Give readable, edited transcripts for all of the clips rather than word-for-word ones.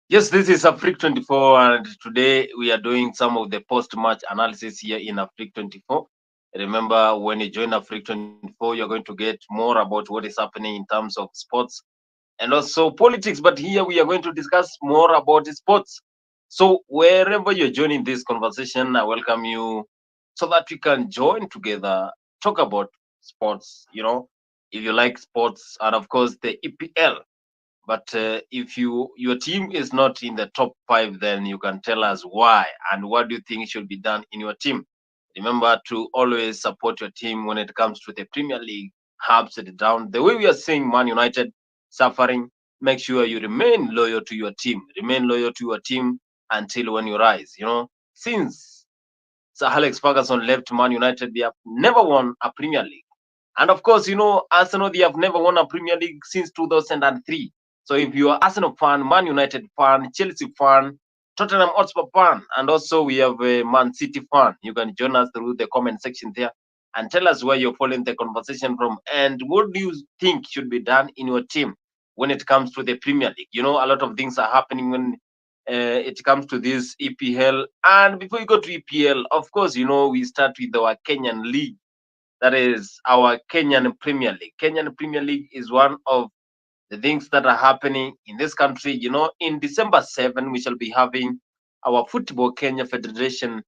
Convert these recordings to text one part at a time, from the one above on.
Yes, this is Afriq 24, and today we are doing some of the post-match analysis here in Afriq 24. Remember, when you join Afriq 24, you're going to get more about what is happening in terms of sports and also politics. But here we are going to discuss more about sports. So wherever you're joining this conversation, I welcome you so that we can join together, talk about sports. If you like sports, and of course the EPL. But if your team is not in the top five, then you can tell us why and what do you think should be done in your team. Remember to always support your team when it comes to the Premier League. Ups and down. The way we are seeing Man United suffering, make sure you remain loyal to your team. Remain loyal to your team until when you rise. Since Sir Alex Ferguson left Man United, they have never won a Premier League. And of course, Arsenal, they have never won a Premier League since 2003. So if you are Arsenal fan, Man United fan, Chelsea fan, Tottenham Hotspur fan, and also we have a Man City fan, you can join us through the comment section there and tell us where you're following the conversation from and what do you think should be done in your team when it comes to the Premier League. A lot of things are happening when it comes to this EPL. And before you go to EPL, of course, we start with our Kenyan league, that is our Kenyan Premier League. Kenyan Premier League is one of the things that are happening in this country. In December 7, we shall be having our Football Kenya Federation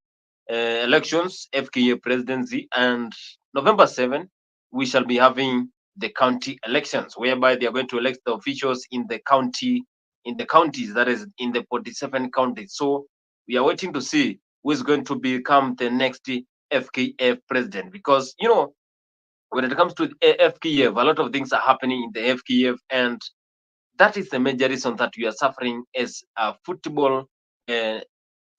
elections, FKA presidency, and November 7, we shall be having the county elections, whereby they are going to elect the officials in the counties, that is in the 47 counties. So we are waiting to see who is going to become the next FKF president, because when it comes to FKF, a lot of things are happening in the FKF, and that is the major reason that we are suffering as a football uh,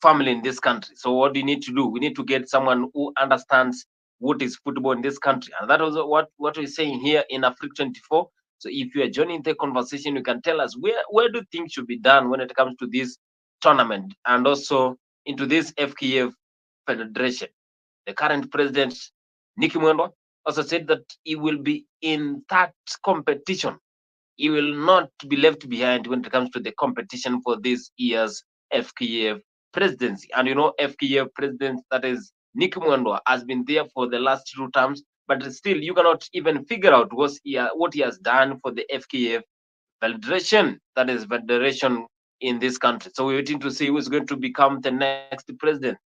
family in this country. So what do you need to do? We need to get someone who understands what is football in this country, and that was what we're saying here in Africa 24. So if you are joining the conversation, you can tell us where do things should be done when it comes to this tournament and also into this FKF federation. The current president, Nicky Mwendwa, also said that he will be in that competition. He will not be left behind when it comes to the competition for this year's FKF presidency. And FKF president, that is Nicky Mwendwa, has been there for the last two terms, but still you cannot even figure out what he has done for the FKF federation, that is federation in this country. So we're waiting to see who's going to become the next president.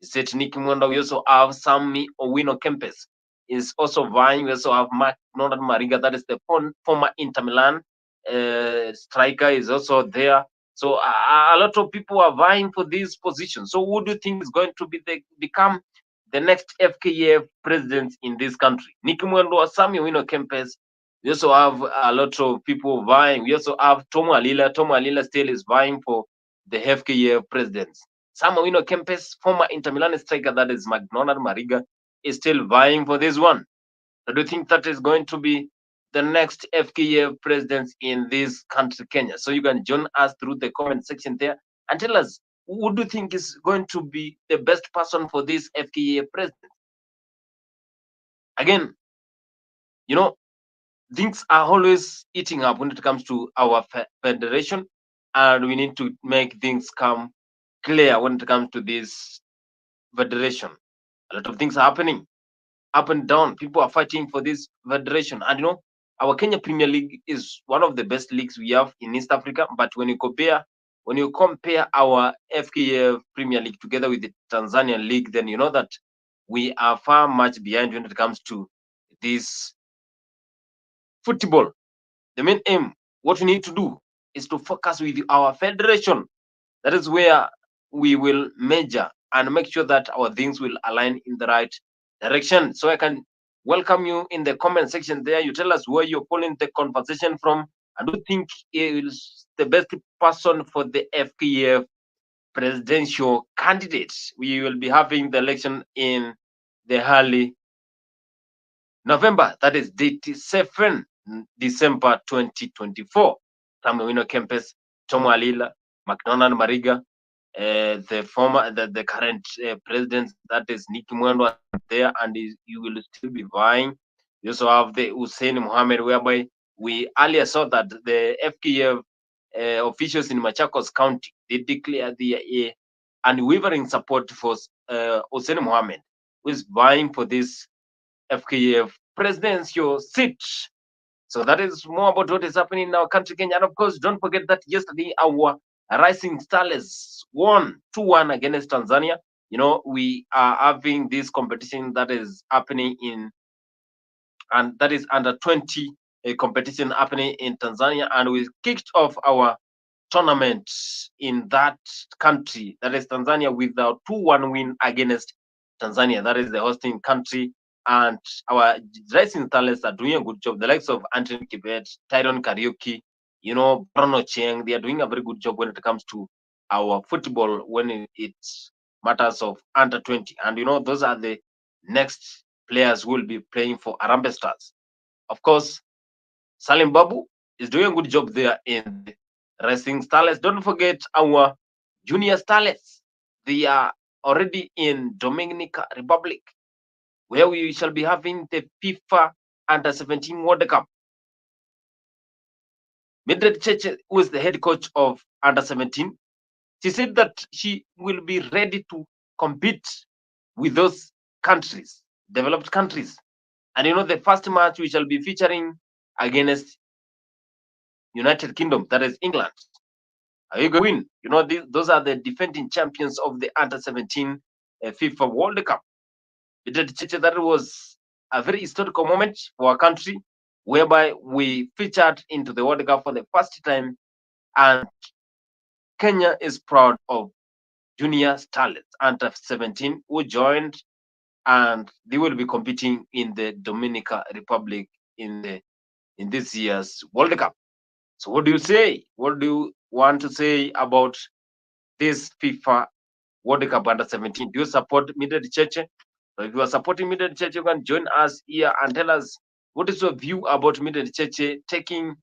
Is it Nicky Mwendwa? We also have Sammy Owino Kempes is also vying. We also have Mark Nordan Mariga, that is the former Inter Milan striker, is also there. So a lot of people are vying for this position. So who do you think is going to become the next FKF president in this country? Nicky Mwendwa, Sammy Owino Kempes. We also have a lot of people vying. We also have Tomo Alila. Tomo Alila still is vying for the FKF presidency. Samuel Kempes, former Inter Milan striker, that is McDonald Mariga, is still vying for this one. So do you think that is going to be the next FKF president in this country, Kenya? So you can join us through the comment section there and tell us who do you think is going to be the best person for this FKF president. Again, you know, things are always eating up when it comes to our federation, and we need to make things come clear when it comes to this federation. A lot of things are happening up and down. People are fighting for this federation, and our Kenya Premier League is one of the best leagues we have in East Africa. But when you compare our FKF Premier League together with the Tanzanian league, then you know that we are far much behind when it comes to this football. The main aim, what we need to do, is to focus with our federation. That is where we will measure and make sure that our things will align in the right direction. So I can welcome you in the comment section there. You tell us where you're pulling the conversation from and who think is the best person for the FKF presidential candidate. We will be having the election in the early November, that is date 7 December 2024. Samuel Kempes, Tomo Alila, McDonald Mariga, the current president, that is Nicky Mwendwa there, and you will still be vying. You also have the Hussein Mohammed, whereby we earlier saw that the FKF officials in Machakos County, they declare their unwavering support for Hussein Mohammed, who is vying for this FKF presidential seat. So that is more about what is happening in our country, Kenya. And of course, don't forget that yesterday our Rising Stars won 2-1 against Tanzania. You know, we are having this competition that is happening in, and that is under 20 competition happening in Tanzania. And we kicked off our tournament in that country, that is Tanzania, with a 2-1 win against Tanzania. That is the hosting country. And our rising talents are doing a good job. The likes of Antony Kibet, Tyron Karaoke, you know, Bruno Cheng, they are doing a very good job when it comes to our football, when it's matters of under 20. And, you know, those are the next players who will be playing for Harambee Stars. Of course, Salim Babu is doing a good job there in the Racing Starlets. Don't forget our Junior Starlets. They are already in Dominican Republic, where we shall be having the FIFA Under 17 World Cup. Mildred Cheche, who is the head coach of Under 17, she said that she will be ready to compete with those countries, developed countries. And you know, the first match we shall be featuring against United Kingdom, that is England. Are you going to win? You know, those are the defending champions of the Under 17 FIFA World Cup. That was a very historical moment for our country, whereby we featured into the World Cup for the first time, and Kenya is proud of Junior Starlets Under 17 who joined, and they will be competing in the Dominican Republic in this year's World Cup. So, what do you say? What do you want to say about this FIFA World Cup Under 17? Do you support Mildred Cheche? So if you are supporting Mildred Cheche, you can join us here and tell us what is your view about Mildred Cheche taking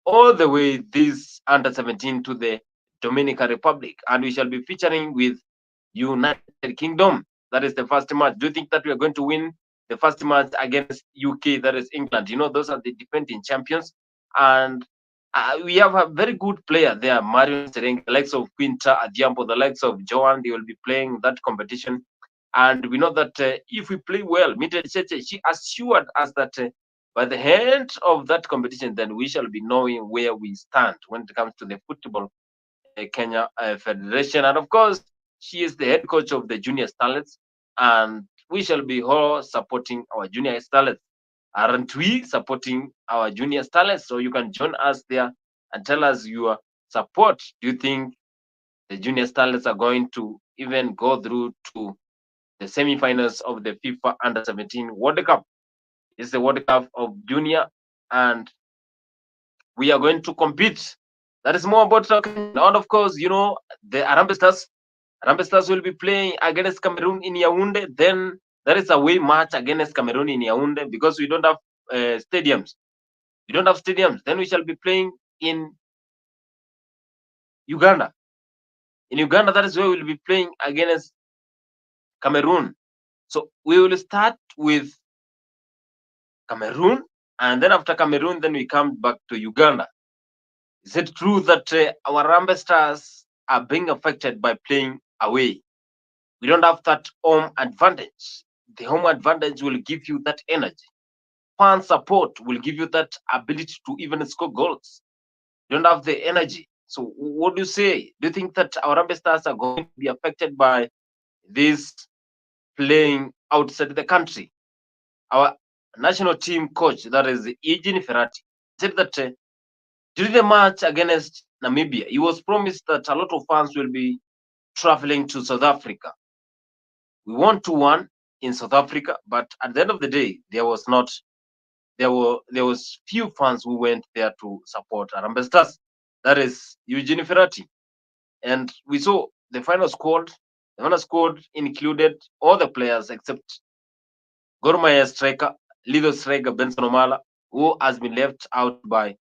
all the way this Under 17 to the Dominican Republic. And we shall be featuring with United Kingdom. That is the first match. Do you think that we are going to win the first match against UK, that is England? You know, those are the defending champions. And we have a very good player there, Marion Serenge, the likes of Quinta Adhiambo, the likes of Joan. They will be playing that competition. And we know that if we play well, Mildred Cheche, she assured us that by the end of that competition, then we shall be knowing where we stand when it comes to the football Kenya Federation. And of course, she is the head coach of the Junior Starlets, and we shall be all supporting our Junior Starlets. Aren't we supporting our Junior Starlets? So you can join us there and tell us your support. Do you think the Junior Starlets are going to even go through to the semi-finals of the FIFA Under 17 World Cup? It's the World Cup of Junior, and we are going to compete. That is more about Kenya. And of course, you know, the Harambee Stars. Harambee Stars will be playing against Cameroon in Yaoundé. Then there is a away match against Cameroon in Yaoundé because we don't have stadiums. We don't have stadiums. Then we shall be playing in Uganda. In Uganda, that is where we'll be playing against Cameroon. So we will start with Cameroon, and then after Cameroon, then we come back to Uganda. Is it true that our Harambee Stars are being affected by playing away? We don't have that home advantage. The home advantage will give you that energy. Fan support will give you that ability to even score goals. You don't have the energy. So what do you say? Do you think that our Harambee Stars are going to be affected by this playing outside the country? Our national team coach, that is Eugene Ferrati, said that during the match against Namibia, he was promised that a lot of fans will be traveling to South Africa. We won 2-1 in South Africa, but at the end of the day, there was few fans who went there to support Harambee Stars. That is Eugene Ferrati. And we saw the final squad. The final squad included all the players except Gor Mahia striker, leader striker Benson Omala, who has been left out by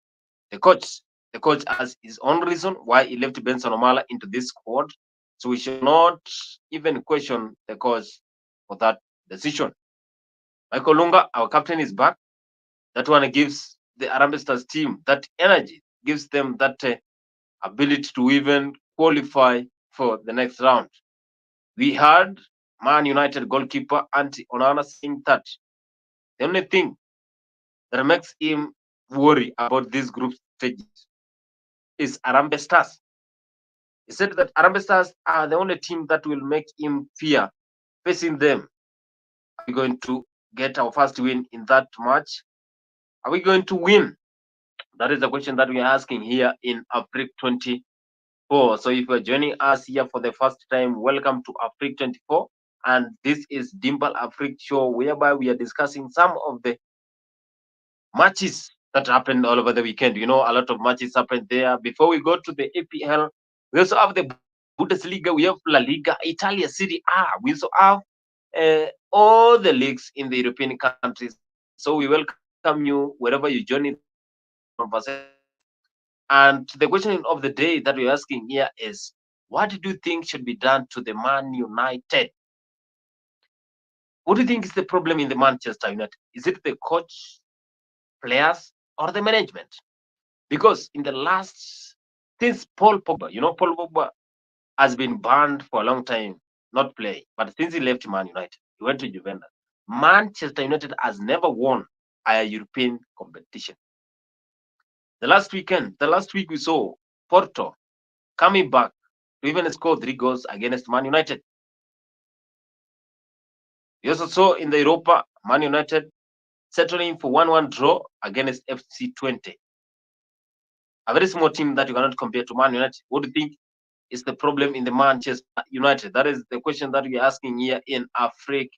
the coach. The coach has his own reason why he left Benson Omala into this squad. So we should not even question the coach for that decision. Michael Lunga, our captain, is back. That one gives the Harambee Stars team that energy, gives them that ability to even qualify for the next round. We heard Man United goalkeeper Antony Onana saying that the only thing that makes him worry about these group stages is Arambe Stars. He said that Arambe Stars are the only team that will make him fear facing them. Are we going to get our first win in that match? Are we going to win? That is the question that we are asking here in Afriq 24. So if you are joining us here for the first time, welcome to Afriq 24. And this is Dimba Afriq show, whereby we are discussing some of the matches that happened all over the weekend. You know, a lot of matches happened there. Before we go to the APL, we also have the Bundesliga, we have La Liga, Italia, Serie A. We also have all the leagues in the European countries. So we welcome you wherever you join in this conversation. And the question of the day that we're asking here is, what do you think should be done to the Man United? What do you think is the problem in the Manchester United? Is it the coach, players, or the management? Because in the last, since Paul Pogba, you know, Paul Pogba has been banned for a long time, not playing. But since he left Man United, he went to Juventus. Manchester United has never won a European competition. The last week we saw Porto coming back to even score 3 goals against Man United. We also saw in the Europa, Man United settling for 1-1 draw against FC 20. A very small team that you cannot compare to Man United. What do you think is the problem in the Manchester United? That is the question that we are asking here in Afriq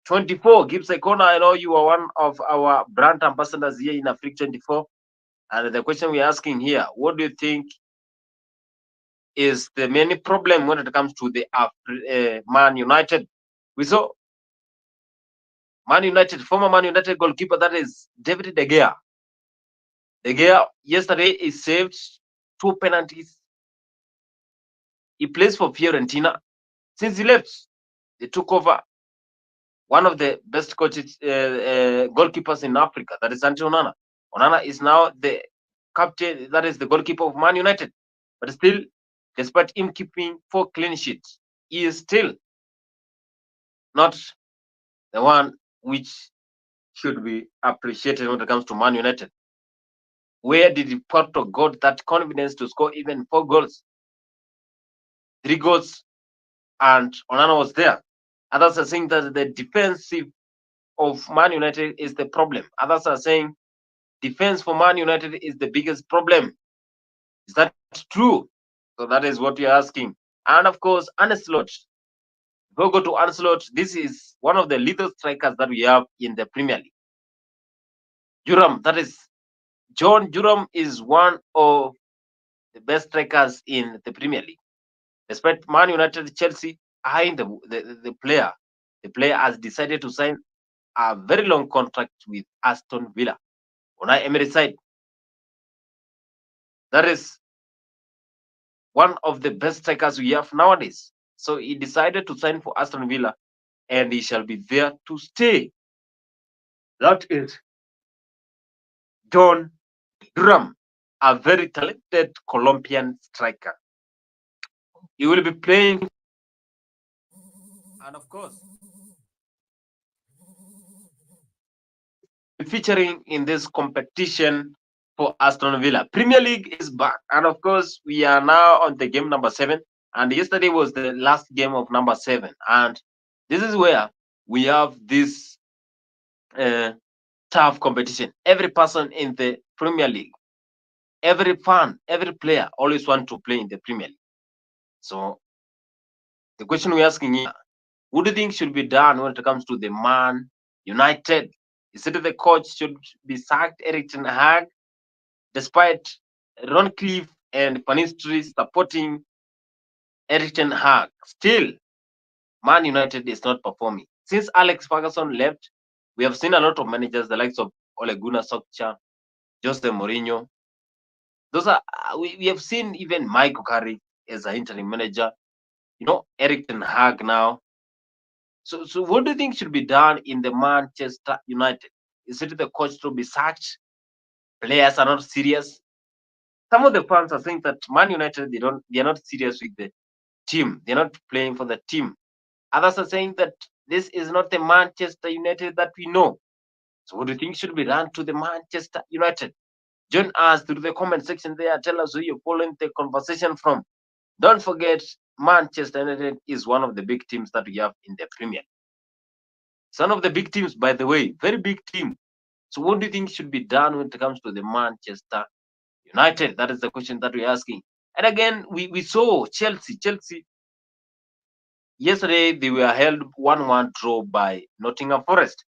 24. Gibbs Icona, I know you are one of our brand ambassadors here in Afriq 24. And the question we are asking here, what do you think is the main problem when it comes to the Man United? We saw Man United, former Man United goalkeeper, that is David De Gea. De Gea yesterday he saved 2 penalties. He plays for Fiorentina. Since he left, they took over one of the best coaches, goalkeepers in Africa, that is Antony Onana. Onana is now the captain, that is the goalkeeper of Man United. But still, despite him keeping 4 clean sheets, he is still not the one which should be appreciated when it comes to Man United. Where did Porto got that confidence to score even 4 goals, 3 goals, and Onana was there? Others are saying that the defensive of Man United is the problem. Others are saying defense for Man United is the biggest problem. Is that true? So that is what you're asking. And of course, Ancelotti. If we go to Ancelotti, this is one of the lethal strikers that we have in the Premier League. Juram, that is John Juram, is one of the best strikers in the Premier League. Despite Man United, Chelsea eyeing the player, the player has decided to sign a very long contract with Aston Villa. On our Emery side, that is one of the best strikers we have nowadays. So he decided to sign for Aston Villa and he shall be there to stay. That is John Duram, a very talented Colombian striker. He will be playing, and of course, featuring in this competition for Aston Villa. Premier League is back, and of course, we are now on the game number 7. And yesterday was the last game of number 7, and this is where we have this tough competition. Every person in the Premier League, every fan, every player always want to play in the Premier League. So the question we're asking here, what do you think should be done when it comes to the Man United? Is it the coach should be sacked, Erik ten Hag, despite Ron Cliff and Panistri supporting Erik ten Hag? Still, Man United is not performing. Since Alex Ferguson left, we have seen a lot of managers, the likes of Ole Gunnar Solskjaer, Jose Mourinho. Those are we have seen even Michael Carrick as an interim manager. You know, Erik ten Hag now. So what do you think should be done in the Manchester United? Is it the coach to be sacked? Players are not serious. Some of the fans are saying that Man United they are not serious with the team. They're not playing for the team. Others are saying that this is not the Manchester United that we know. So what do you think should be done to the Manchester United? Join us through the comment section there. Tell us who you're following the conversation from. Don't forget, Manchester United is one of the big teams that we have in the Premier. It's one of the big teams, by the way, very big team. So what do you think should be done when it comes to the Manchester United? That is the question that we're asking. And again, we saw Chelsea. Chelsea, yesterday, they were held 1-1 draw by Nottingham Forest.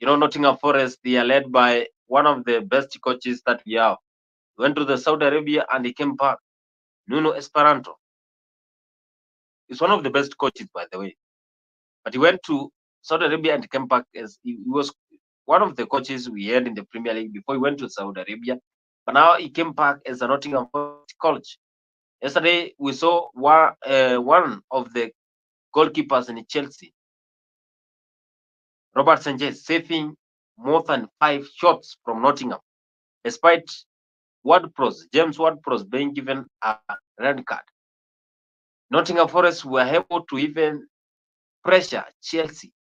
You know, Nottingham Forest, they are led by one of the best coaches that we have. He went to the Saudi Arabia and he came back. Nuno Esperanto is one of the best coaches, by the way. But he went to Saudi Arabia and came back as he was one of the coaches we had in the Premier League before he went to Saudi Arabia. But now he came back as a Nottingham Forest coach. Yesterday we saw one of the goalkeepers in Chelsea, Robert Sanchez, saving more than 5 shots from Nottingham, despite James Ward-Prowse being given a red card. Nottingham Forest were able to even pressure Chelsea.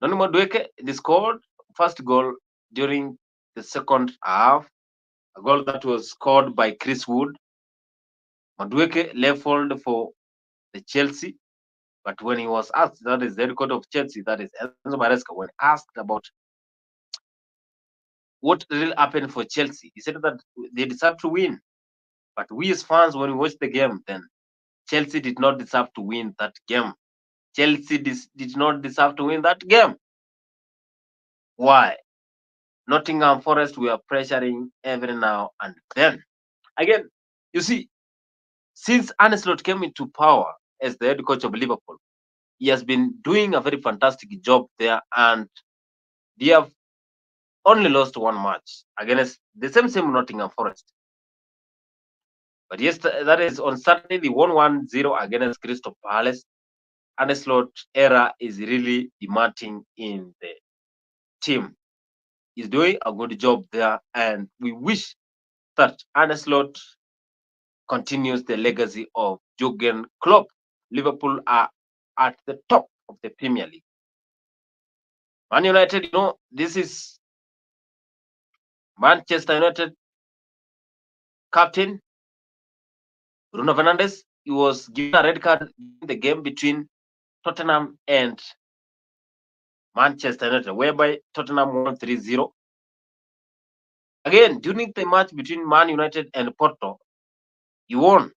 Noni Madueke, they scored first goal during the second half, a goal that was scored by Chris Wood. Madueke leveled for the Chelsea, but when he was asked, that is the record of Chelsea, that is Enzo Maresca, when asked about what really happened for Chelsea, he said that they deserve to win. But we as fans, when we watch the game, then Chelsea did not deserve to win that game. Chelsea did not deserve to win that game. Why? Nottingham Forest were pressuring every now and then. Again, you see, since Arne Slot came into power as the head coach of Liverpool, he has been doing a very fantastic job there, and they have only lost one match against the same Nottingham Forest. But yes, that is on Saturday, they won 1-0 against Crystal Palace. Arne Slot era is really demarting in the team. He's doing a good job there, and we wish that Arne Slot continues the legacy of Jurgen Klopp. Liverpool are at the top of the Premier League. Man United, you know, this is Manchester United captain Bruno Fernandes. He was given a red card in the game between Tottenham and Manchester United, whereby Tottenham won 3-0. Again, during the match between Man United and Porto, he won.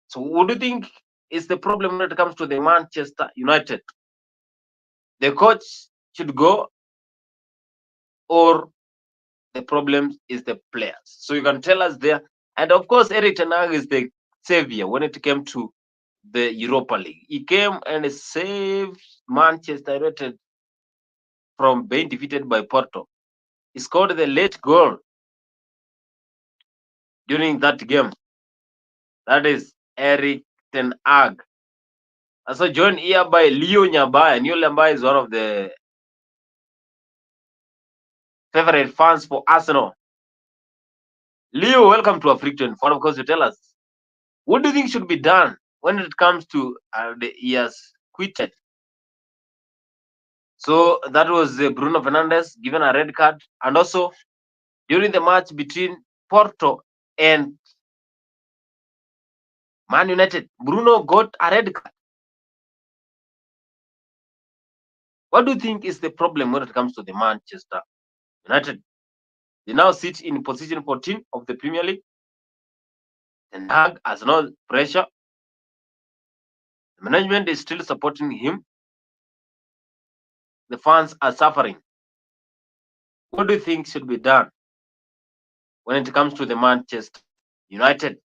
So what do you think is the problem when it comes to the Manchester United? The coach should go, or the problem is the players? So you can tell us there. And of course, Erik is the savior when it came to the Europa League. He came and saved Manchester United from being defeated by Porto. He scored the late goal during that game. That is Erik Ten Hag. Also joined here by Leo Nyabaya. Leo Nyabaya is one of the favorite fans for Arsenal. Leo, welcome to Afriq 24. Of course, you tell us, what do you think should be done when it comes to he has quitted? So that was Bruno Fernandes given a red card, and also during the match between Porto and Man United, Bruno got a red card. What do you think is the problem when it comes to the Manchester United? They now sit in position 14 of the Premier League. Ten Hag has no pressure. The management is still supporting him. The fans are suffering. What do you think should be done when it comes to the Manchester United?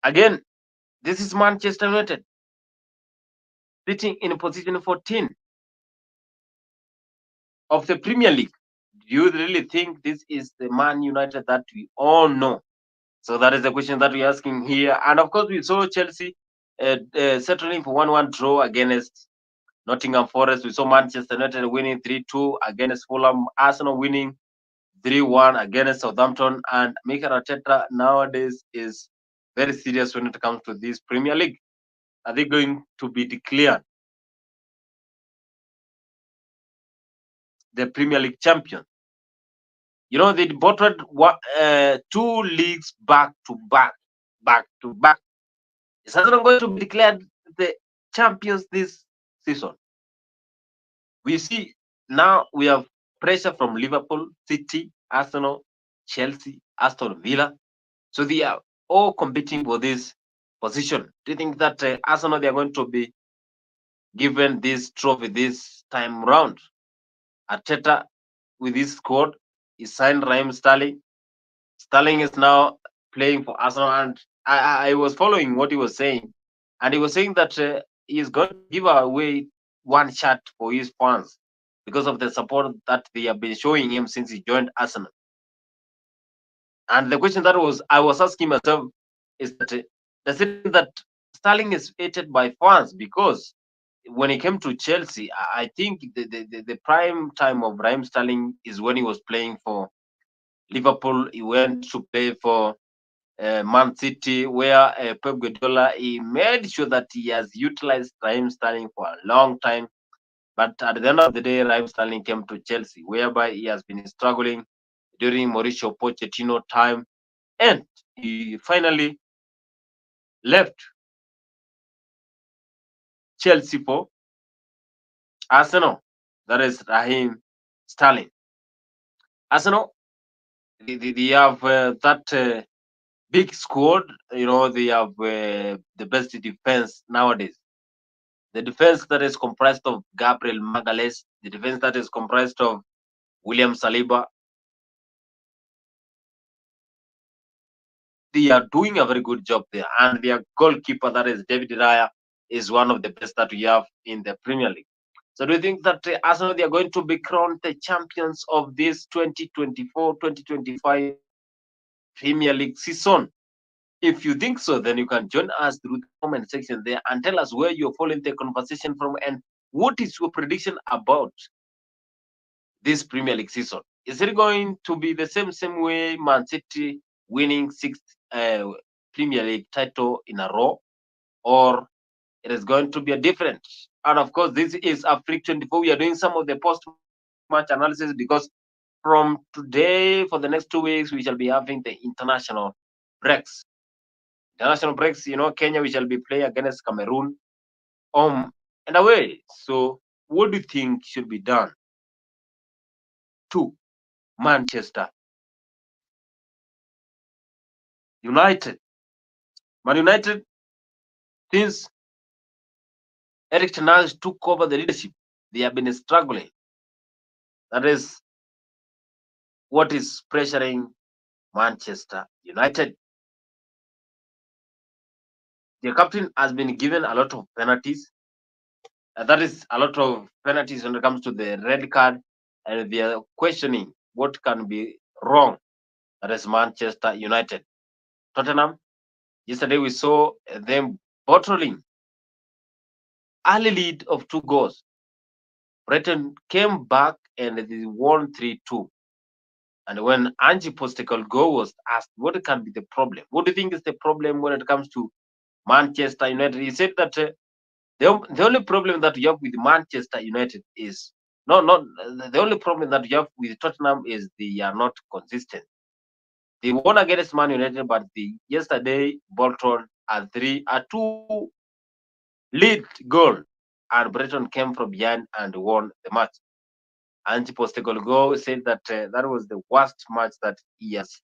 Again, this is Manchester United sitting in position 14 of the Premier League. Do you really think this is the Man United that we all know? So that is the question that we're asking here. And of course, we saw Chelsea settling for 1-1 draw against Nottingham Forest. We saw Manchester United winning 3-2 against Fulham. Arsenal winning 3-1 against Southampton. And Mikel Arteta nowadays is very serious when it comes to this Premier League. Are they going to be declared the Premier League champion? You know, they bottled 2 leagues back to back. Is Arsenal going to be declared the champions this season? We see now we have pressure from Liverpool, City, Arsenal, Chelsea, Aston Villa. So they are all competing for this position. Do you think that Arsenal they are going to be given this trophy this time round? Arteta with his squad, he signed Raheem Sterling. Sterling is now playing for Arsenal, and I was following what he was saying, and he was saying that he is going to give away one shot for his fans because of the support that they have been showing him since he joined Arsenal. And the question that was I was asking myself is that does it mean that Sterling is hated by fans? Because when he came to Chelsea, I think the prime time of Raheem Sterling is when he was playing for Liverpool. He went to play for Man City, where Pep Guardiola he made sure that he has utilized Raheem Sterling for a long time. But at the end of the day, Raheem Sterling came to Chelsea, whereby he has been struggling during Mauricio Pochettino time, and he finally left Chelsea for Arsenal. That is Raheem Sterling. Arsenal, they have that big squad. You know, they have the best defense nowadays. The defense that is comprised of Gabriel Magalhaes, the defense that is comprised of William Saliba, they are doing a very good job there. And their goalkeeper, that is David Raya, is one of the best that we have in the Premier League. So do you think that Arsenal they are going to be crowned the champions of this 2024-2025 Premier League season? If you think so, then you can join us through the comment section there and tell us where you're following the conversation from and what is your prediction about this Premier League season. Is it going to be the same way Man City winning 6th Premier League title in a row, or it is going to be a different? And of course, this is Afriq 24. We are doing some of the post-match analysis because from today for the next 2 weeks we shall be having the international breaks. International breaks, you know, Kenya we shall be playing against Cameroon, and away. So, what do you think should be done to Manchester United? Man United, since Erik Ten Hag took over the leadership, they have been struggling. That is what is pressuring Manchester United. Their captain has been given a lot of penalties. That is a lot of penalties when it comes to the red card, and they are questioning what can be wrong. That is Manchester United. Tottenham, yesterday we saw them bottling early lead of 2 goals. Brighton came back and they won 3-2. And when Angie Postecoglou was asked what can be the problem, what do you think is the problem when it comes to Manchester United? He said that the only problem that you have with Manchester United is not the only problem that you have with Tottenham is they are not consistent. They won against Man United, but the yesterday Bolton a 2 lead goal, and Brighton came from behind and won the match. Ange Postecoglou said that that was the worst match that he has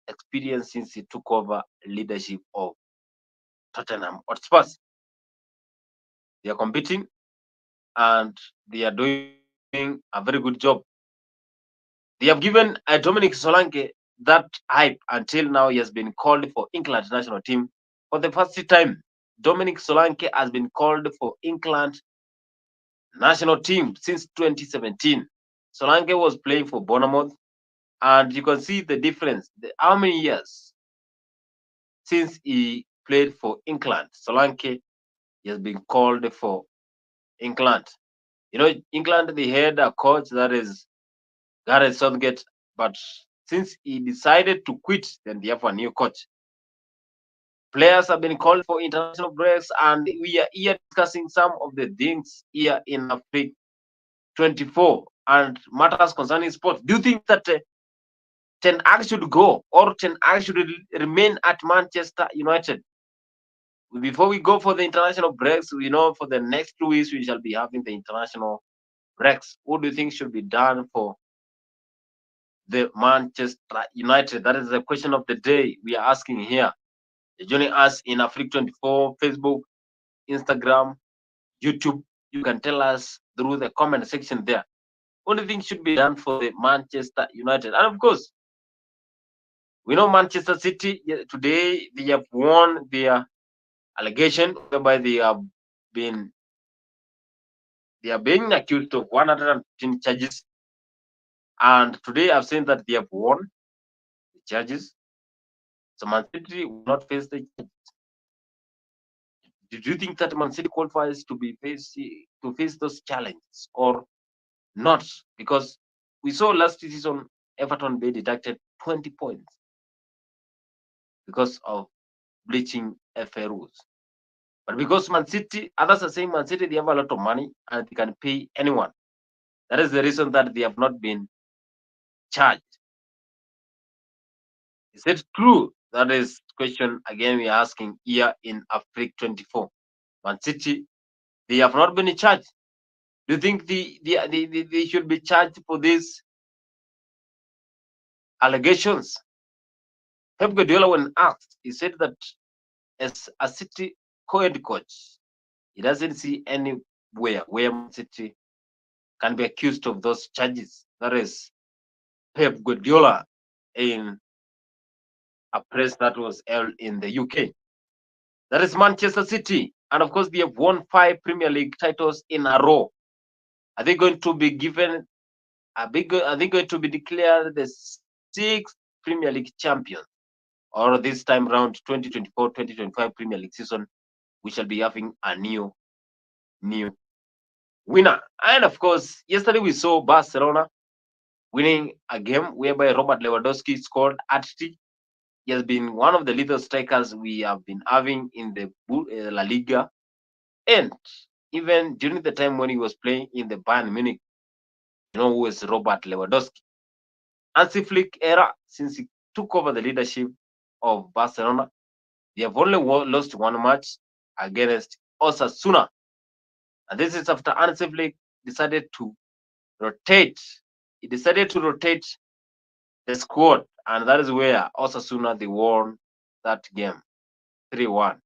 experienced since he took over leadership of Tottenham Hotspur. They are competing and they are doing a very good job. They have given Dominic Solanke that hype until now. He has been called for England national team for the first time. Dominic Solanke has been called for England national team since 2017. Solanke was playing for Bournemouth, and you can see the difference. How many years since he played for England? Solanke he has been called for England. You know, England they had a coach that is Gareth Southgate. But since he decided to quit, then they have a new coach. Players have been called for international breaks, and we are here discussing some of the things here in Afriq 24 and matters concerning sports. Do you think that Ten Hag should go or Ten Hag should remain at Manchester United? Before we go for the international breaks, we know for the next 2 weeks we shall be having the international breaks. What do you think should be done for the Manchester United? That is the question of the day we are asking here. You're joining us in Afriq 24, Facebook, Instagram, YouTube. You can tell us through the comment section there. What do you think should be done for the Manchester United? And of course, we know Manchester City today they have won their allegation whereby been they are being accused of 115 charges, and today I've seen that they have won the charges. So Man City will not face the charges. Do you think that Man City qualifies to face those challenges or not? Because we saw last season Everton be deducted 20 points because of breaching FA rules. But because Man City, others are saying Man City, they have a lot of money and they can pay anyone. That is the reason that they have not been charged. Is it true? That is question again we are asking here in Afriq 24. Man City, they have not been charged. Do you think they should be charged for these allegations? Pep Guardiola, when asked, he said that as a City co-head coach, he doesn't see anywhere where Man City can be accused of those charges. That is Pep Guardiola in a press that was held in the UK. That is Manchester City. And of course, they have won 5 Premier League titles in a row. Are they going to be given are they going to be declared the 6th Premier League champions? Or this time around 2024-2025 Premier League season, we shall be having a new winner. And of course, yesterday we saw Barcelona winning a game whereby Robert Lewandowski scored hat-trick. He has been one of the lethal strikers we have been having in the La Liga. And even during the time when he was playing in the Bayern Munich, you know who is Robert Lewandowski. Hansi era, since he took over the leadership of Barcelona, they have only lost one match against Osasuna. And this is after Hansi decided to rotate. He decided to rotate the squad, and that is where Osasuna they won that game 3-1.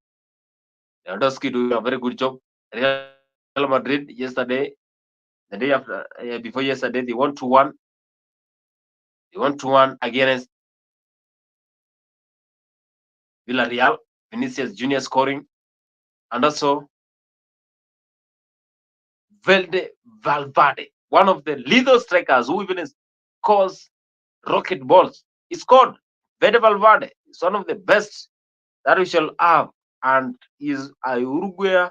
Lewandowski doing a very good job. Real Madrid yesterday, the day after, before yesterday, they won 2-1. They won 2-1 against Villarreal. Vinicius Junior scoring, and also Valverde, one of the lethal strikers who even scores rocket balls. He scored. Vede Valverde is one of the best that we shall have, and is a Uruguayan.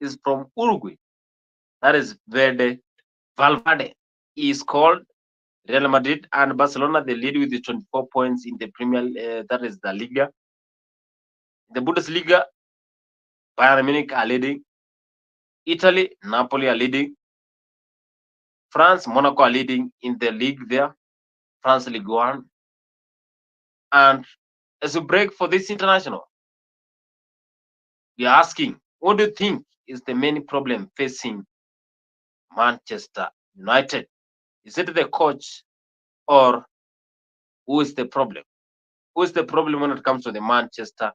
Is from Uruguay. That is Verde Valverde. He is called Real Madrid and Barcelona. They lead with the 24 points in the Premier. That is the Liga. The Bundesliga, Bayern Munich are leading. Italy, Napoli are leading. France, Monaco are leading in the league there. France League One. And as we break for this international, we are asking, what do you think is the main problem facing Manchester United? Is it the coach or who is the problem? Who is the problem when it comes to the Manchester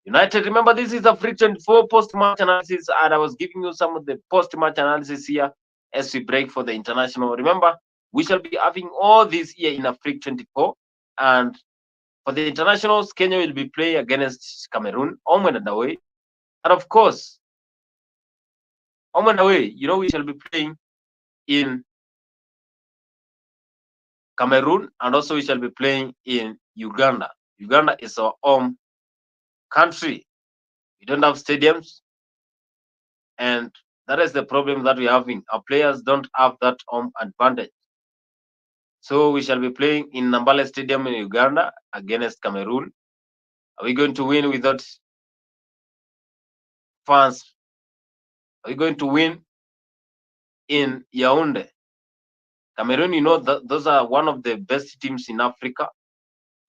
United? Remember, this is a free 24 post-match analysis, and I was giving you some of the post-match analysis here as we break for the international. Remember, we shall be having all this here in Afriq 24, and for the internationals, Kenya will be playing against Cameroon, home and away. And of course, home and away, you know, we shall be playing in Cameroon, and also we shall be playing in Uganda. Uganda is our home country. We don't have stadiums, and that is the problem that we're having. Our players don't have that home advantage. So we shall be playing in Nambale Stadium in Uganda against Cameroon. Are we going to win without fans? Are we going to win in Yaoundé? Cameroon, you know, those are one of the best teams in Africa.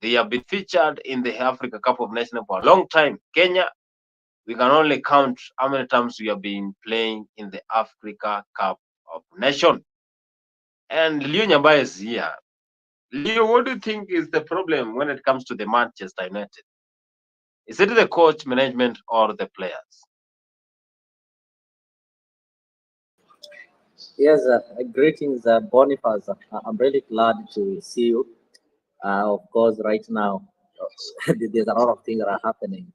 They have been featured in the Africa Cup of Nations for a long time. Kenya, we can only count how many times we have been playing in the Africa Cup of Nations. And Leo Nyamba is here. Leo, what do you think is the problem when it comes to the Manchester United? Is it the coach, management, or the players? Yes, greetings, Boniface. I'm really glad to see you. Of course, right now, there's a lot of things that are happening,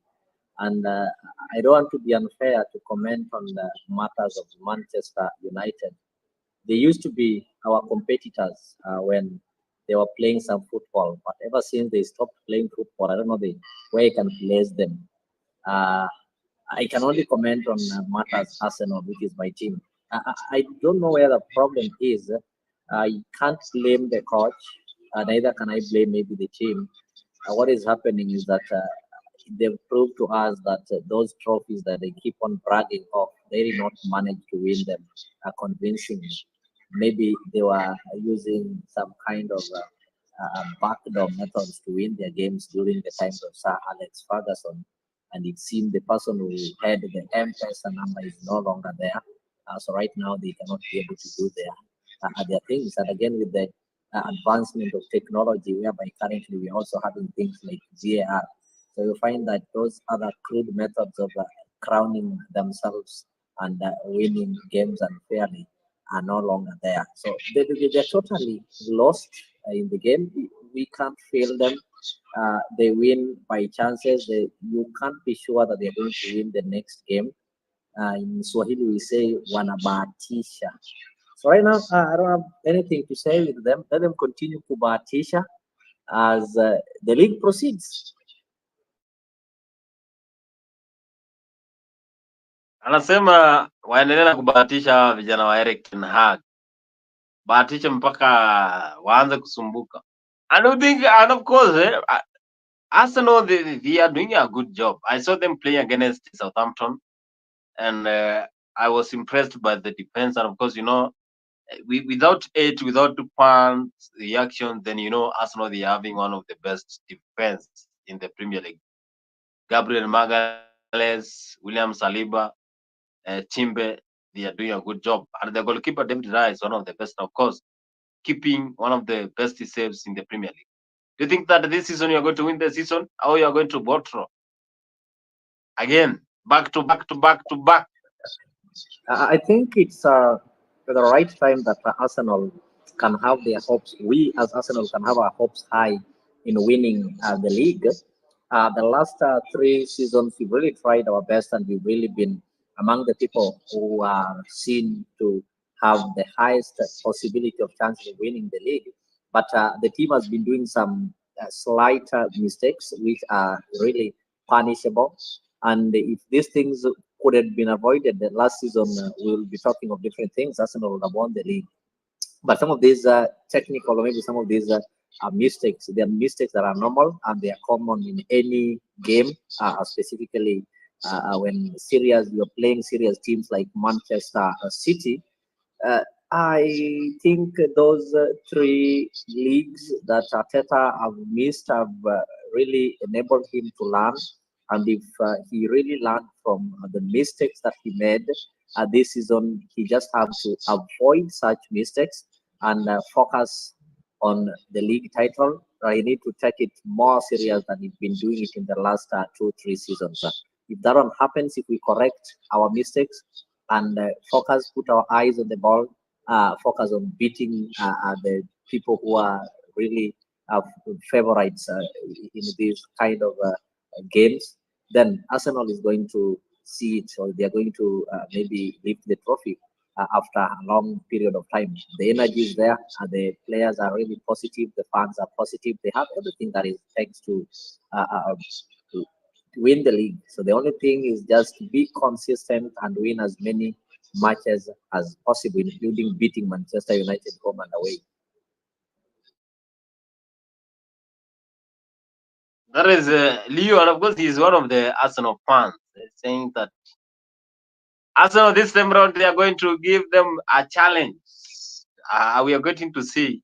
and I don't want to be unfair to comment on the matters of Manchester United. They used to be our competitors when they were playing some football, but ever since they stopped playing football, I don't know where I can place them. Uh, I can only comment on matters Arsenal, which is my team. I don't know where the problem is. I can't blame the coach, neither can I blame maybe the team. What is happening is that they've proved to us that those trophies that they keep on bragging of, they did not manage to win them convincingly. Maybe they were using some kind of backdoor methods to win their games during the times of Sir Alex Ferguson. And it seemed the person who had the M-Pesa number is no longer there. So right now they cannot be able to do their things. And again, with the advancement of technology, whereby currently we're also having things like VAR. So you find that those other crude methods of crowning themselves and winning games unfairly are no longer there. So they're totally lost in the game. We can't fail them. They win by chances. You can't be sure that they're going to win the next game. In Swahili, we say wanabahatisha. So right now, I don't have anything to say with them. Let them continue kubahatisha as the league proceeds. Anasema waendelee na kubahatisha hawa vijana wa Erik ten Hag, bahatisha mpaka waanze kusumbuka. I don't think, and of course, Arsenal, they are doing a good job. I saw them playing against Southampton, and I was impressed by the defense. And of course, you know, without it, without the punts, the action, then you know, Arsenal, they are having one of the best defense in the Premier League. Gabriel Magalhaes, William Saliba, Timber, they are doing a good job. And the goalkeeper, David Raya, is one of the best, of course, keeping one of the best saves in the Premier League. Do you think that this season you are going to win the season, or you are going to bottle again, back to back to back to back? I think it's the right time that Arsenal can have their hopes. We as Arsenal can have our hopes high in winning the league. The last three seasons, we've really tried our best, and we've really been among the people who are seen to have the highest possibility of chances of winning the league. But the team has been doing some slight mistakes, which are really punishable. And if these things could have been avoided, the last season we'll be talking of different things. Arsenal would have won the league. But some of these technical, or maybe some of these are mistakes. They are mistakes that are normal and they are common in any game, specifically when you're playing serious teams like Manchester City. Uh, I think those three leagues that Arteta have missed have really enabled him to learn. And if he really learned from the mistakes that he made this season, he just have to avoid such mistakes and focus on the league title. He need to take it more serious than he's been doing it in the last 2-3 seasons. If that one happens, if we correct our mistakes and focus, put our eyes on the ball, focus on beating the people who are really favorites in these kind of games, then Arsenal is going to see it, or they are going to maybe lift the trophy after a long period of time. The energy is there, and the players are really positive, the fans are positive, they have everything that it takes uh, uh, to win the league. So the only thing is just be consistent and win as many matches as possible, including beating Manchester United home and away. That is Leo, and of course he's one of the Arsenal fans, saying that Arsenal this time around they are going to give them a challenge. We are going to see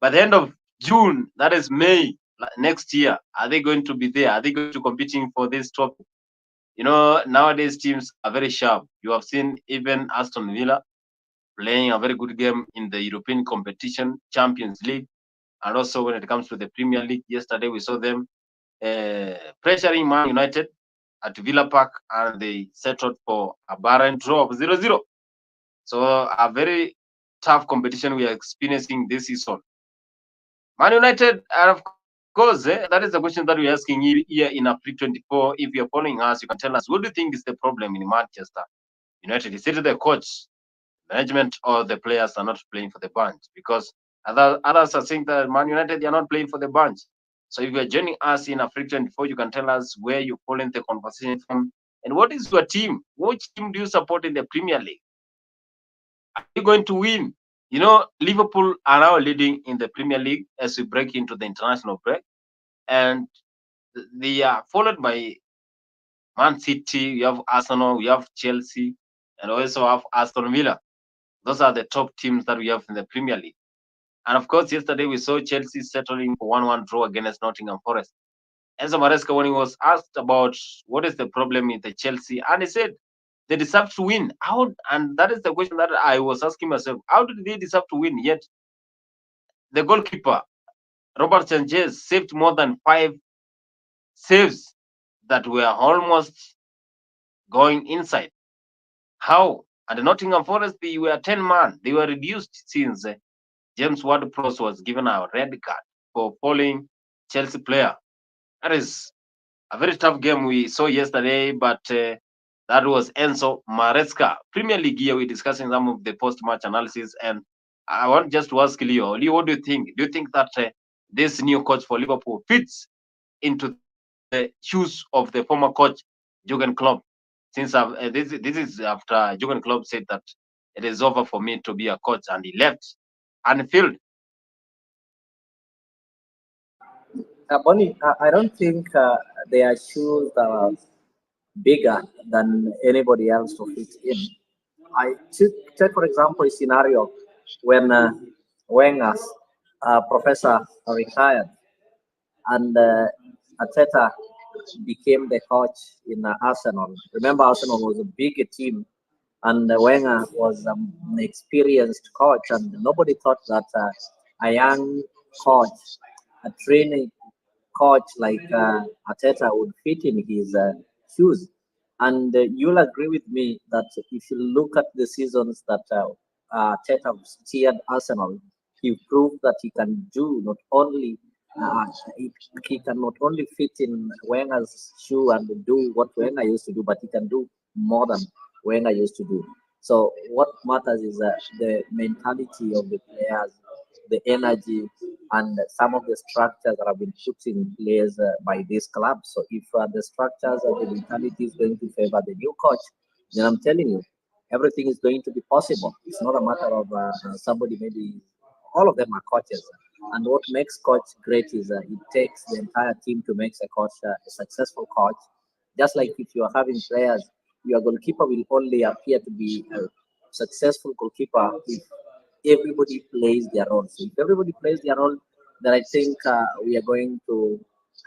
by the end of June, that is May next year. Are they going to be there? Are they going to competing for this trophy? You know, nowadays teams are very sharp. You have seen even Aston Villa playing a very good game in the European competition, Champions League, and also when it comes to the Premier League. Yesterday we saw them pressuring Man United at Villa Park, and they settled for a barren draw of 0-0. So a very tough competition we are experiencing this season. Man United, and of course, that is the question that we're asking here in Afriq 24. If you're following us, you can tell us what do you think is the problem in Manchester United? Is it the coach, management, or the players are not playing for the bunch? Because others are saying that Man United they are not playing for the bunch. So if you're joining us in Afriq 24, you can tell us where you're following the conversation from and what is your team? Which team do you support in the Premier League? Are you going to win? You know, Liverpool are now leading in the Premier League as we break into the international break, and they are followed by Man City. We have Arsenal, we have Chelsea, and also have Aston Villa. Those are the top teams that we have in the Premier League. And of course, yesterday we saw Chelsea settling for 1-1 draw against Nottingham Forest. Enzo Maresca, when he was asked about what is the problem with the Chelsea, and he said they deserve to win. How? And that is the question that I was asking myself: how did they deserve to win? Yet the goalkeeper Robert Sanchez saved more than 5 saves that were almost going inside. How? And the Nottingham Forest, they were 10 man. They were reduced since James Ward-Prowse was given a red card for following Chelsea player. That is a very tough game we saw yesterday, but that was Enzo Maresca. Premier League here, we're discussing some of the post-match analysis, and I want just to ask Leo. Leo, what do you think? Do you think that this new coach for Liverpool fits into the shoes of the former coach Jurgen Klopp? Since this is after Jurgen Klopp said that it is over for me to be a coach, and he left Anfield. Bonnie, I don't think their shoes are bigger than anybody else to fit in. I take for example a scenario when Wenger's professor retired and Ateta became the coach in Arsenal. Remember, Arsenal was a big team, and Wenger was an experienced coach, and nobody thought that a young coach, a training coach like Ateta would fit in his shoes. And you'll agree with me that if you look at the seasons that Arteta steered Arsenal, he proved that he can do not only uh, he, he can not only fit in Wenger's shoe and do what Wenger used to do, but he can do more than Wenger used to do. So what matters is the mentality of the players, the energy, and some of the structures that have been put in place by this club. So if the structures and the mentality is going to favor the new coach, then I'm telling you, everything is going to be possible. It's not a matter of somebody maybe. All of them are coaches, and what makes coach great is it takes the entire team to make a coach a successful coach. Just like if you are having players, your goalkeeper will only appear to be a successful goalkeeper if everybody plays their role. So if everybody plays their role, then I think we are going to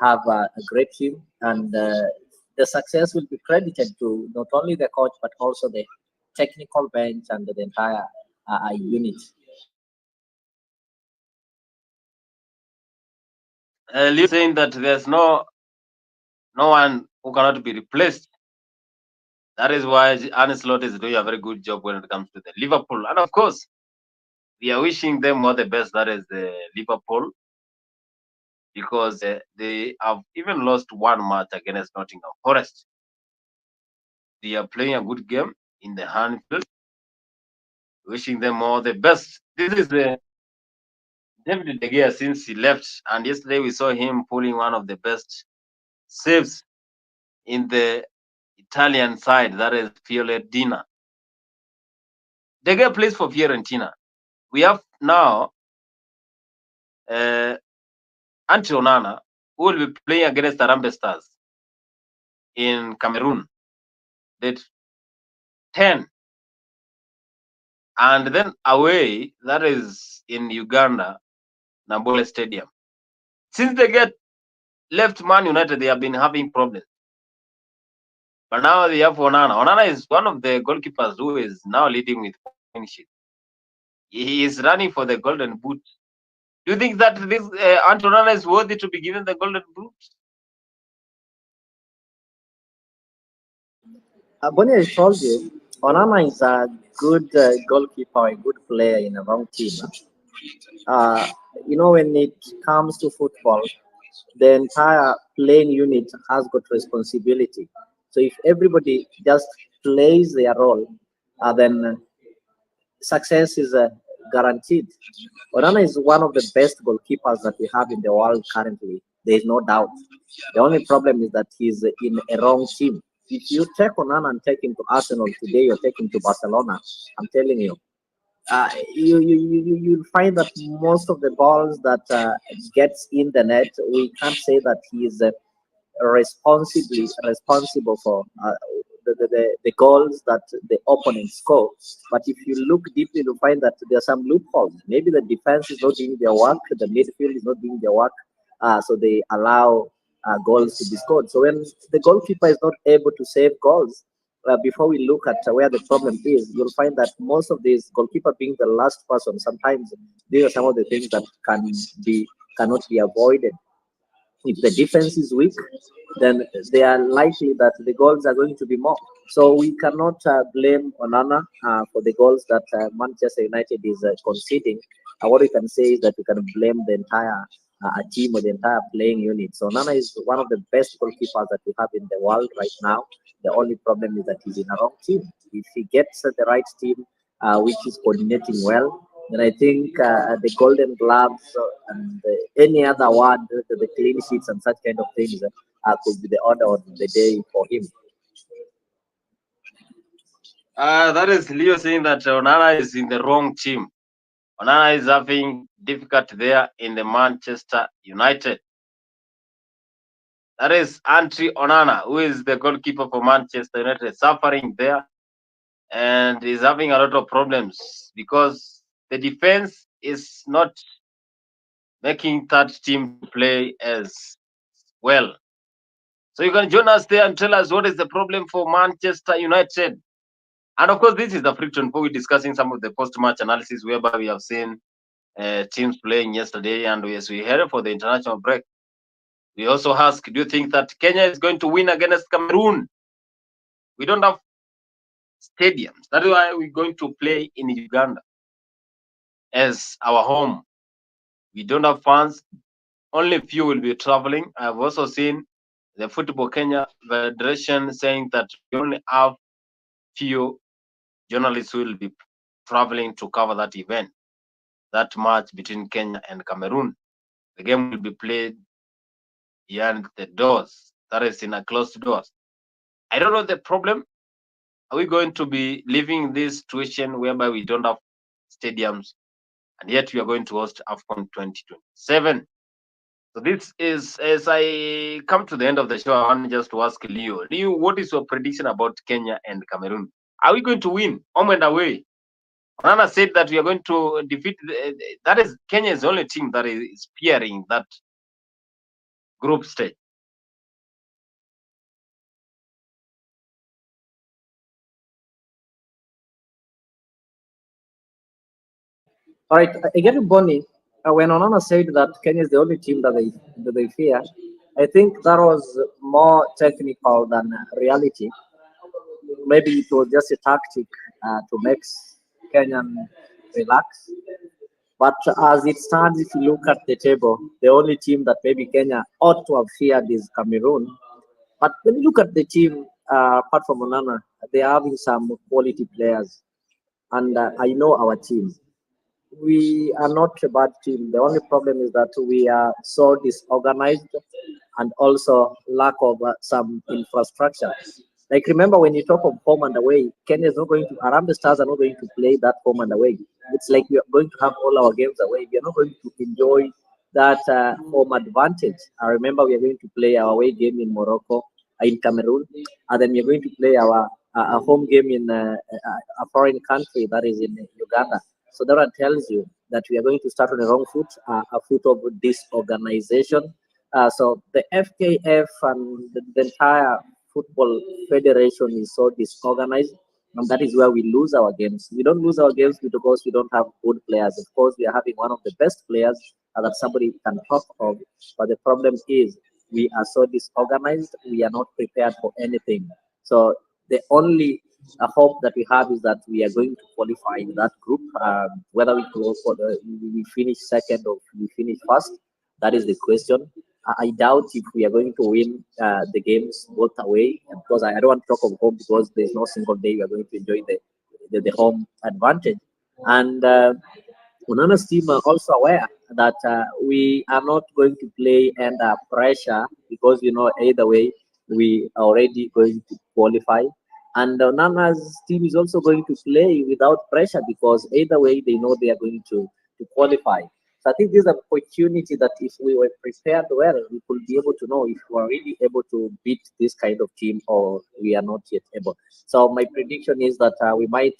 have a great team, and the success will be credited to not only the coach but also the technical bench and the entire unit. Leo saying that there's no one who cannot be replaced. That is why Arne Slot is doing a very good job when it comes to the Liverpool. And of course, we are wishing them all the best. That is the Liverpool, because they have even lost one match against Nottingham Forest. They are playing a good game in the Anfield. Wishing them all the best. This is David De Gea since he left, and yesterday we saw him pulling one of the best saves in the Italian side. That is Fiorentina. De Gea plays for Fiorentina. We have now uh, Antony. who will be playing against the Harambee Stars in Cameroon, date 10. And then away, that is in Uganda, Nambole Stadium. Since they get left Man United, they have been having problems. But now they have Onana. Onana is one of the goalkeepers who is now leading with clean sheet. He is running for the golden boot. Do you think that this Antony Onana is worthy to be given the golden boot? Bonnie, I told you, Onana is a good goalkeeper, a good player in a wrong team. Uh, when it comes to football, the entire playing unit has got responsibility. So if everybody just plays their role, then success is guaranteed. Onana is one of the best goalkeepers that we have in the world currently. There is no doubt. The only problem is that he's in a wrong team. If you take Onana and take him to Arsenal today or take him to Barcelona, I'm telling you, you'll find that most of the balls that gets in the net, we can't say that he is responsible for the goals that the opponent score. But if you look deeply, you'll find that there are some loopholes. Maybe the defense is not doing their work, the midfield is not doing their work, so they allow goals to be scored. So when the goalkeeper is not able to save goals, before we look at where the problem is, you'll find that most of these goalkeeper being the last person, sometimes these are some of the things that cannot be avoided. If the defense is weak, then they are likely that the goals are going to be more. So we cannot blame Onana for the goals that Manchester United is conceding. What we can say is that we can blame the entire team or the entire playing unit. So Onana is one of the best goalkeepers that we have in the world right now. The only problem is that he's in a wrong team. If he gets the right team, which is coordinating well, then I think the Golden Gloves and any other award, the clean sheets and such kind of things could be the order of the day for him. That is Leo saying that Onana is in the wrong team. Onana is having difficulty there in the Manchester United. That is Antony Onana, who is the goalkeeper for Manchester United, suffering there and is having a lot of problems because the defense is not making that team to play as well. So you can join us there and tell us what is the problem for Manchester United. And of course, this is the friction for we discussing some of the post-match analysis whereby we have seen teams playing yesterday, and as we headed for the international break, we also ask, do you think that Kenya is going to win against Cameroon? We don't have stadiums. That is why we're going to play in Uganda as our home. We don't have fans. Only few will be traveling. I've also seen the Football Kenya Federation saying that we only have few journalists who will be traveling to cover that event, that match between Kenya and Cameroon. The game will be played behind the doors, that is in a closed doors. I don't know the problem. Are we going to be living this situation whereby we don't have stadiums and yet we are going to host AFCON 2027? So this is, as I come to the end of the show, I want just to ask Leo. Leo, what is your prediction about Kenya and Cameroon? Are we going to win home and away? Onana said that we are going to defeat. That is, Kenya is the only team that is fearing that group stage. All right, again, Bonnie, when Onana said that Kenya is the only team that they fear, I think that was more technical than reality. Maybe it was just a tactic to make Kenyan relax. But as it stands, if you look at the table, the only team that maybe Kenya ought to have feared is Cameroon. But when you look at the team, apart from Onana, they are having some quality players. And I know our team. We are not a bad team. The only problem is that we are so disorganized and also lack of some infrastructure. Like remember when you talk of home and away, Kenya is not going to Harambee Stars are not going to play that home and away. It's like we are going to have all our games away. We are not going to enjoy that home advantage. I remember we are going to play our away game in Morocco, in Cameroon, and then we are going to play our a home game in a foreign country, that is in Uganda. So that one tells you that we are going to start on the wrong foot, a foot of disorganization. So the FKF and the entire football federation is so disorganized, and that is where we lose our games. We don't lose our games because we don't have good players. Of course, we are having one of the best players that somebody can talk of, but the problem is we are so disorganized. We are not prepared for anything. So the only hope that we have is that we are going to qualify in that group. Whether we go for we finish second or we finish first, that is the question. I doubt if we are going to win the games both away, because I don't want to talk of home because there's no single day we are going to enjoy the home advantage. And Unana's team are also aware that we are not going to play under pressure, because either way we are already going to qualify, and Onana's team is also going to play without pressure because either way they know they are going to qualify. So I think this is an opportunity that if we were prepared well, we could be able to know if we are really able to beat this kind of team or we are not yet able. So my prediction is that we might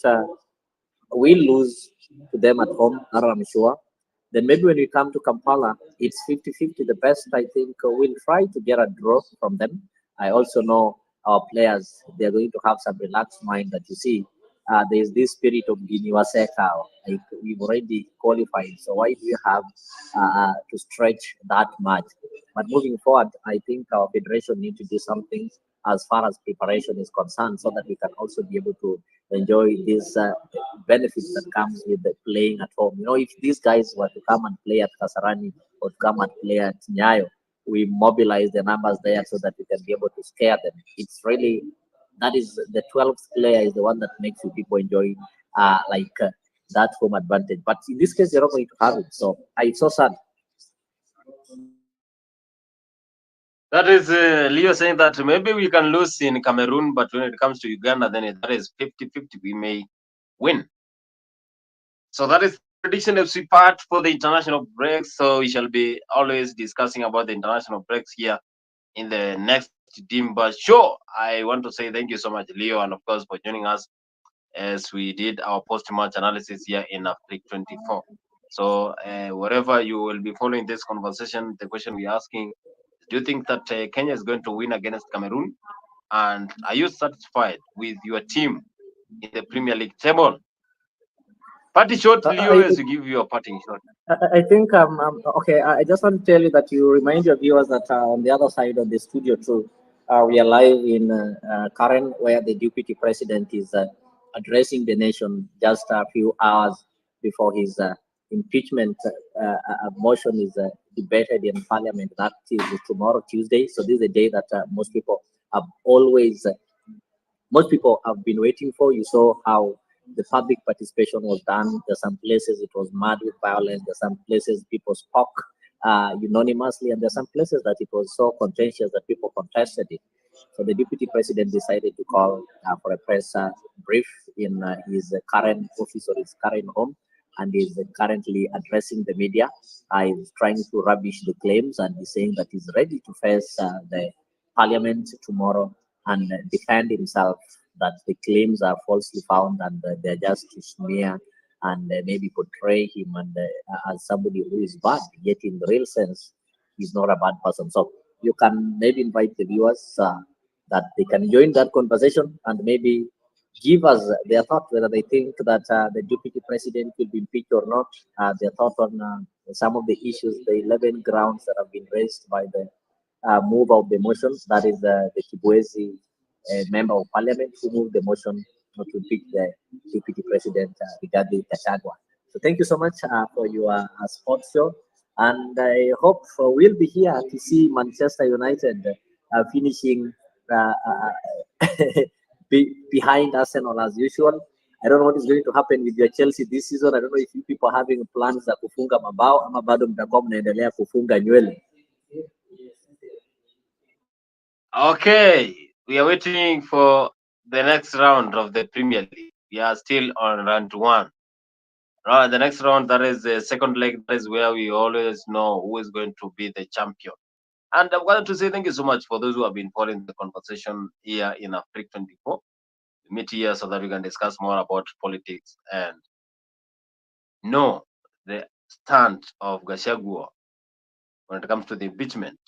we lose to them at home, that I'm sure. Then maybe when we come to Kampala, it's 50-50. The best, I think, we'll try to get a draw from them. I also know our players, they're going to have some relaxed mind that you see. There's this spirit of Giniwaseka. Like we've already qualified, so why do you have to stretch that much? But moving forward, I think our federation need to do something as far as preparation is concerned, so that we can also be able to enjoy these benefits that comes with the playing at home. If these guys were to come and play at Kasarani or to come and play at Nyayo, we mobilize the numbers there so that we can be able to scare them. It's really that is the 12th player is the one that makes you people enjoy that home advantage. But in this case, you're not going to have it. So it's so sad. That is Leo saying that maybe we can lose in Cameroon, but when it comes to Uganda, then that is 50-50. We may win. So that is the prediction FC part for the international breaks. So we shall be always discussing about the international breaks here in the next Dimba show. I want to say thank you so much, Leo, and of course for joining us as we did our post-match analysis here in Afriq 24. So wherever you will be following this conversation, the question we're asking: do you think that Kenya is going to win against Cameroon? And are you satisfied with your team in the Premier League table? Party shot, Leo, I, as you give your parting shot. I think okay. I just want to tell you that you remind your viewers that on the other side of the studio too, we are live in Karen, where the deputy president is addressing the nation just a few hours before his impeachment motion is debated in Parliament. That is tomorrow, Tuesday. So this is a day that have always most people have been waiting for. You saw how the public participation was done. There's some places it was mad with violence. There's some places people spoke unanimously, and there's some places that it was so contentious that people contested it. So the deputy president decided to call for a press brief in his current office or his current home, and is currently addressing the media. He's trying to rubbish the claims, and he's saying that he's ready to face the parliament tomorrow and defend himself that the claims are falsely found, and they're just to smear and maybe portray him and as somebody who is bad, yet in the real sense, he's not a bad person. So you can maybe invite the viewers that they can join that conversation and maybe give us their thought whether they think that the deputy president will be impeached or not, their thought on some of the issues, the 11 grounds that have been raised by the move of the motion, that is the Kibwezi member of parliament who moved the motion to impeach the deputy president Rigathi Gachagua. So thank you so much for your sports show, and I hope we'll be here to see Manchester United finishing behind Arsenal as usual. I don't know what is going to happen with your Chelsea this season. I don't know if you people are having plans za kufunga mabao ama bado mtakuwa mnaendelea kufunga nywele. Okay, we are waiting for the next round of the Premier League. We are still on round one. Right, the next round, that is the second leg. That is where we always know who is going to be the champion. And I'm going to say thank you so much for those who have been following the conversation here in Afriq 24. We meet here so that we can discuss more about politics and know the stand of Gachagua when it comes to the impeachment